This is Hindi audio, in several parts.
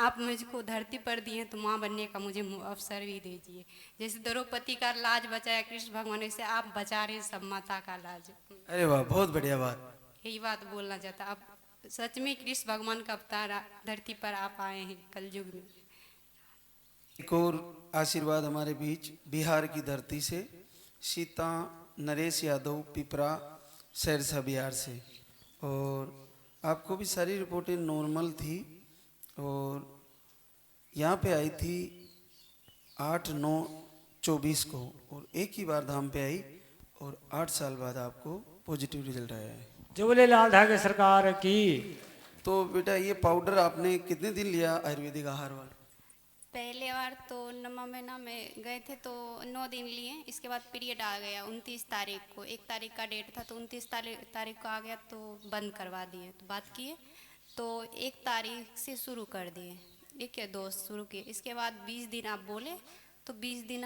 आप मुझको धरती पर दिए तो माँ बनने का मुझे अवसर भी दीजिए। जैसे द्रौपदी का लाज बचाया कृष्ण भगवान, वैसे आप बचा रहे सब माता का लाज। अरे वाह, बहुत बढ़िया बात। यही बात बोलना चाहता। अब सच में कृष्ण भगवान का अवतार धरती पर आप आए हैं कलयुग में। एक और आशीर्वाद हमारे बीच बिहार की धरती से, सीता नरेश यादव पिपरा सैरसा बिहार से। और आपको भी सारी रिपोर्टें नॉर्मल थी और यहाँ पे आई थी 8/9/24 को, और एक ही बार धाम पे आई और 8 साल बाद आपको पॉजिटिव रिजल्ट आया है। झूलेलाल धागे सरकार की। तो बेटा ये पाउडर आपने कितने दिन लिया आयुर्वेदिक आहार वाला? पहले बार तो 9वां महीना में गए थे तो 9 दिन लिए। इसके बाद पीरियड आ गया 29 तारीख को, 1 तारीख का डेट था तो 29 तारीख को आ गया तो बंद करवा दिए। तो बात किए तो 1 तारीख से शुरू कर दिए, एक या दो शुरू किए। इसके बाद 20 दिन आप बोले तो 20 दिन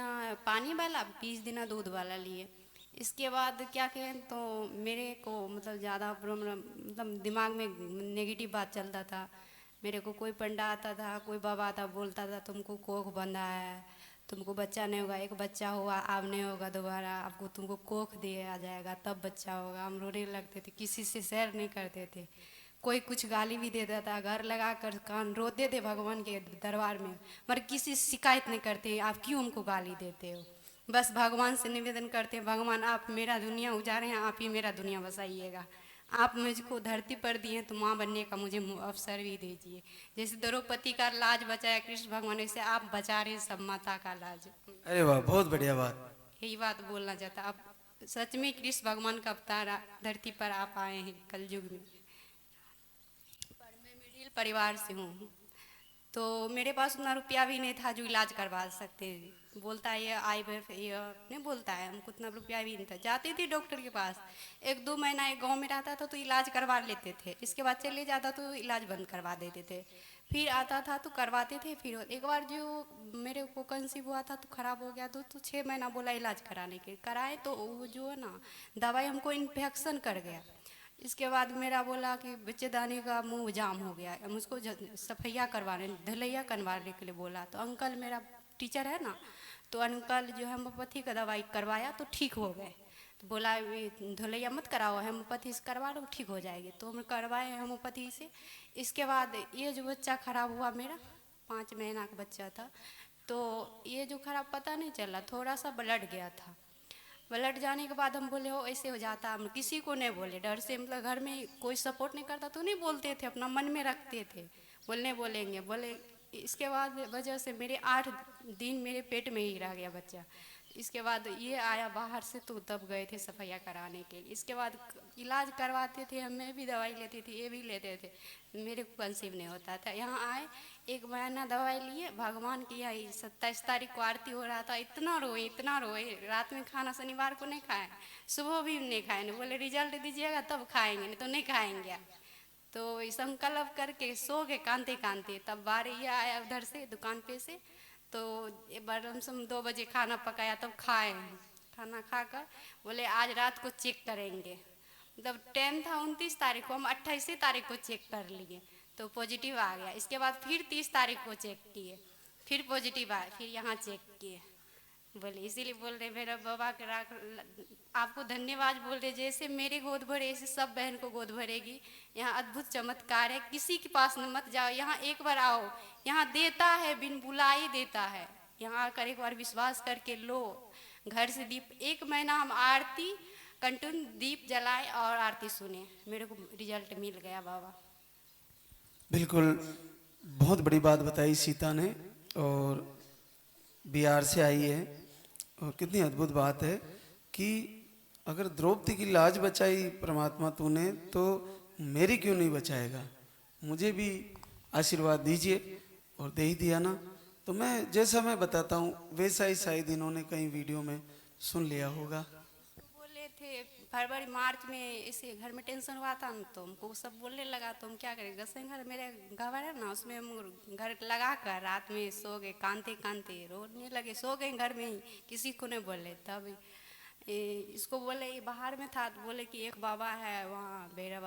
पानी वाला, 20 दिन दूध वाला लिए। इसके बाद क्या कहें तो मेरे को मतलब ज़्यादा प्रॉब्लम, मतलब दिमाग में नेगेटिव बात चलता था। मेरे को कोई पंडा आता था, कोई बाबा आता, बोलता था तुमको कोख बंधा है, तुमको बच्चा नहीं होगा, एक बच्चा हुआ अब नहीं होगा दोबारा, आपको तुमको कोख दिया जाएगा तब बच्चा होगा। हम रोने लगते थे, किसी से शेयर नहीं करते थे। कोई कुछ गाली भी देता था, घर लगा कर कान रोते थे भगवान के दरबार में, मगर किसी से शिकायत नहीं करते आप क्यों हमको गाली देते हो। बस भगवान से निवेदन करते हैं, भगवान आप मेरा दुनिया उजारे हैं, आप ही मेरा दुनिया बसाइएगा। आप मुझको धरती पर दिए तो माँ बनने का मुझे अवसर भी दीजिए। जैसे द्रौपदी का लाज बचाया कृष्ण भगवान, वैसे आप बचा रहे सब माता का लाज। अरे वाह, बहुत बढ़िया बात। यही बात बोलना चाहता। अब सच में कृष्ण भगवान का अवतार धरती पर आप आए हैं कलयुग में। पर मैं मिडिल परिवार से हूँ तो मेरे पास उतना रुपया भी नहीं था जो इलाज करवा सकते। बोलता है ये IVF ये नहीं बोलता है, हमको उतना रुपया भी नहीं था। जाते थे डॉक्टर के पास, 1-2 महीना एक गांव में रहता था तो इलाज करवा लेते थे, इसके बाद चले जाता तो इलाज बंद करवा देते थे। फिर आता था तो करवाते थे। फिर एक बार जो मेरे को कंसीव हुआ था तो ख़राब हो गया तो 6 महीना बोला इलाज कराने के, कराए तो वो जो है ना दवाई हमको इन्फेक्शन कर गया। इसके बाद मेरा बोला कि बच्चेदानी का मुंह जाम हो गया, मुझको सफैया करवाने ढलैया करवाने के लिए बोला। तो अंकल मेरा टीचर है ना, तो अंकल जो हेमोपैथी का दवाई करवाया तो ठीक हो गए। तो बोला ढलैया मत कराओ, हेमोपैथी से करवा लो ठीक हो जाएगी। तो हम करवाए हेमोपैथी से। इसके बाद ये जो बच्चा खराब हुआ मेरा 5 महीना का बच्चा था, तो ये जो खराब पता नहीं चला, थोड़ा सा ब्लड गया था। ब्लड जाने के बाद हम बोले हो ऐसे हो जाता, हम किसी को नहीं बोले डर से, मतलब घर में कोई सपोर्ट नहीं करता तो नहीं बोलते थे, अपना मन में रखते थे, बोलने बोलेंगे बोले। इसके बाद वजह से मेरे 8 दिन मेरे पेट में ही रह गया बच्चा। इसके बाद ये आया बाहर से तो तब गए थे सफाइया कराने के लिए। इसके बाद इलाज करवाते थे, मैं भी दवाई लेती थी, ये भी लेते थे, मेरे को कंसीव नहीं होता था। यहाँ आए 1 महीना दवाई लिए, भगवान की यहाँ 27 तारीख को आरती हो रहा था, इतना रोए रात में खाना शनिवार को नहीं खाए, सुबह भी नहीं खाए। नहीं बोले रिजल्ट दीजिएगा तब खाएंगे, नहीं तो नहीं खाएंगे। तो संकल्प करके सो गए कांते कांते। तब बार ये आया उधर से दुकान पे से, तो एक बार हम 2 बजे खाना पकाया तब खाए। खाना खाकर बोले आज रात को चेक करेंगे। मतलब टाइम था 29 तारीख को, हम 28 तारीख को चेक कर लिए तो पॉजिटिव आ गया। इसके बाद फिर 30 तारीख को चेक किए, फिर पॉजिटिव आए, फिर यहाँ चेक किए। बोले इसीलिए बोल रहे मेरा बाबा के राख आपको धन्यवाद बोल रहे, जैसे मेरे गोद भरे ऐसे सब बहन को गोद भरेगी। यहाँ अद्भुत चमत्कार है, किसी के पास न मत जाओ, यहाँ एक बार आओ, यहाँ देता है बिन बुलाई देता है। यहाँ आकर एक बार विश्वास करके लो। घर से दीप 1 महीना हम आरती कंटिन्यू दीप जलाए और आरती सुने, मेरे को रिजल्ट मिल गया बाबा। बिल्कुल, बहुत बड़ी बात बताई सीता ने, और बिहार से आई है। और कितनी अद्भुत बात है कि अगर द्रौपदी की लाज बचाई परमात्मा तूने, तो मेरी क्यों नहीं बचाएगा। मुझे भी आशीर्वाद दीजिए, और दे ही दिया ना। तो मैं जैसा मैं बताता हूँ वैसा ही शायद इन्होंने कहीं वीडियो में सुन लिया होगा। बोले थे फरवरी मार्च में इसे घर में टेंशन हुआ था ना, तो हमको सब बोलने लगा तो हम क्या करें। जैसे घर मेरे घर है ना, उसमें हम घर लगा कर रात में सो गए, कांते कांते रोने लगे, सो गए घर में ही, किसी को नहीं बोले। तब इसको बोले ये बाहर में था, तो बोले कि एक बाबा है वहाँ भैरव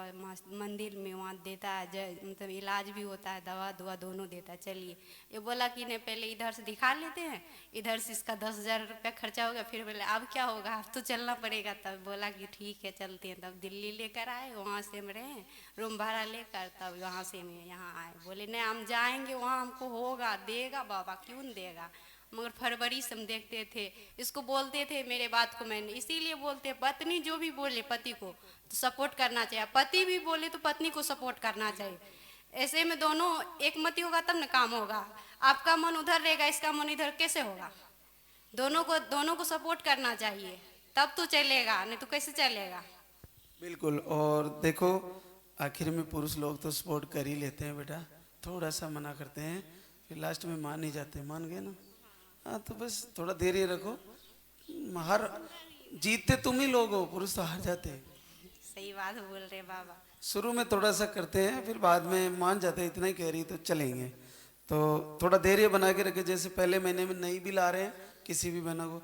मंदिर में, वहाँ देता है मतलब इलाज भी होता है, दवा दुआ दोनों देता है, चलिए। ये बोला कि नहीं पहले इधर से दिखा लेते हैं, इधर से इसका 10,000 रुपया खर्चा होगा। फिर बोले अब क्या होगा, अब तो चलना पड़ेगा। तब बोला कि ठीक है चलते हैं। तब दिल्ली लेकर आए, वहाँ से हम रहे रूम भाड़ा लेकर, तब वहाँ से हम यहाँ आए। बोले नहीं हम जाएंगे वहाँ, हमको होगा, देगा बाबा, क्यों नहीं देगा। मगर फरवरी से हम देखते थे, इसको बोलते थे मेरे बात को, मैंने इसीलिए बोलते पत्नी जो भी बोले पति को तो सपोर्ट करना चाहिए, पति भी बोले तो पत्नी को सपोर्ट करना चाहिए। ऐसे में दोनों एक मति होगा तब ना काम होगा। आपका मन उधर रहेगा, इसका मन इधर, कैसे होगा। दोनों को सपोर्ट करना चाहिए, तब तो चलेगा, नहीं तो कैसे चलेगा। बिल्कुल। और देखो आखिर में पुरुष लोग तो सपोर्ट कर ही लेते हैं बेटा, थोड़ा सा मना करते हैं, फिर लास्ट में मान ही जाते हैं। मान गए ना, हाँ तो बस थोड़ा धैर्य रखो। हार जीतते तुम ही लोग हो, पुरुष तो हार जाते हैं। सही बात बोल रहे बाबा। शुरू में थोड़ा सा करते हैं, फिर बाद में मान जाते हैं, इतना ही कह रही तो चलेंगे। तो थोड़ा धैर्य बना के रखे। जैसे पहले महीने में नहीं भी ला रहे हैं किसी भी बहना को,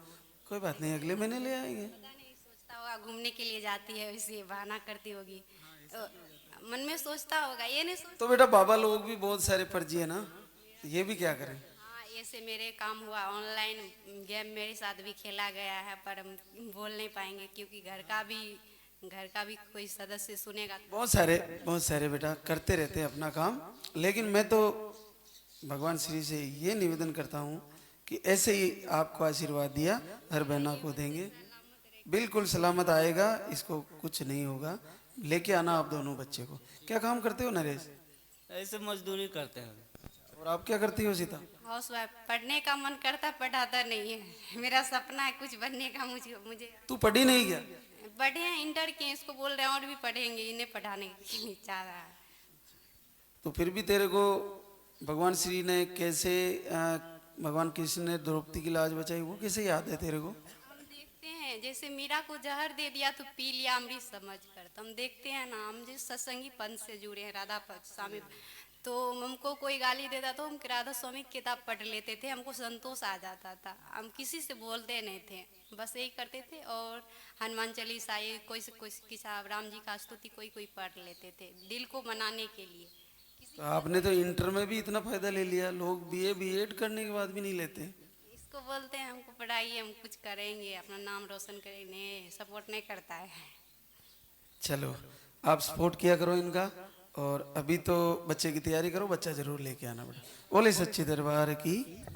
कोई बात नहीं, अगले महीने ले आएंगे। सोचता होगा घूमने के लिए जाती है, इसे बहाना करती होगी, मन में सोचता होगा, ये नहीं सोचता। तो बेटा बाबा लोग भी बहुत सारे फर्जी है ना, ये भी क्या करें। हाँ ऐसे मेरे काम हुआ, ऑनलाइन गेम मेरे साथ भी खेला गया है, पर हम बोल नहीं पाएंगे क्योंकि घर का भी कोई सदस्य सुनेगा। बहुत सारे बेटा करते रहते हैं अपना काम। लेकिन मैं तो भगवान श्री से ये निवेदन करता हूँ कि ऐसे ही आपको आशीर्वाद दिया हर बहना को देंगे, बिल्कुल सलामत आएगा, इसको कुछ नहीं होगा। लेके आना आप दोनों बच्चे को। क्या काम करते हो नरेश। ऐसे मजदूरी करते हैं। और आप क्या करती हो सीता। House wife. पढ़ने का मन करता, पढ़ाता नहीं है। मेरा सपना है कुछ बनने का। मुझे तू पढ़ी नहीं क्या। पढ़े हैं, इंटर किए, इसको बोल रहे हैं और भी पढ़ेंगे, इन्हें पढ़ाने के लिए चाह रहा है। तो फिर भी तेरे को भगवान श्री ने कैसे भगवान कृष्ण ने द्रौपदी की लाज बचाई, वो कैसे याद है तेरे को। हम देखते हैं जैसे मीरा को जहर दे दिया तो पी लिया अमृत समझ कर। तो हम देखते हैं ना, हम जिस सत्संगी पंथ से जुड़े हैं, राधा स्वामी, तो हमको कोई गाली देता तो हम राधा स्वामी की किताब पढ़ लेते थे, हमको संतोष आ जाता था। हम किसी से बोलते नहीं थे, बस यही करते थे। और हनुमान चालीसा, ये कोई किताब, राम जी का स्तुति कोई पढ़ लेते थे दिल को मनाने के लिए। तो आपने तो इंटर में भी इतना फायदा ले लिया, लोग बीए बीएड करने के बाद भी नहीं लेते। इसको बोलते हैं हमको पढ़ाइए, हम कुछ करेंगे, अपना नाम रोशन करेंगे, सपोर्ट नहीं करता है। चलो आप सपोर्ट किया करो इनका। और अभी तो बच्चे की तैयारी करो, बच्चा जरूर लेके आना बेटा। बोले सच्चे दरबार की।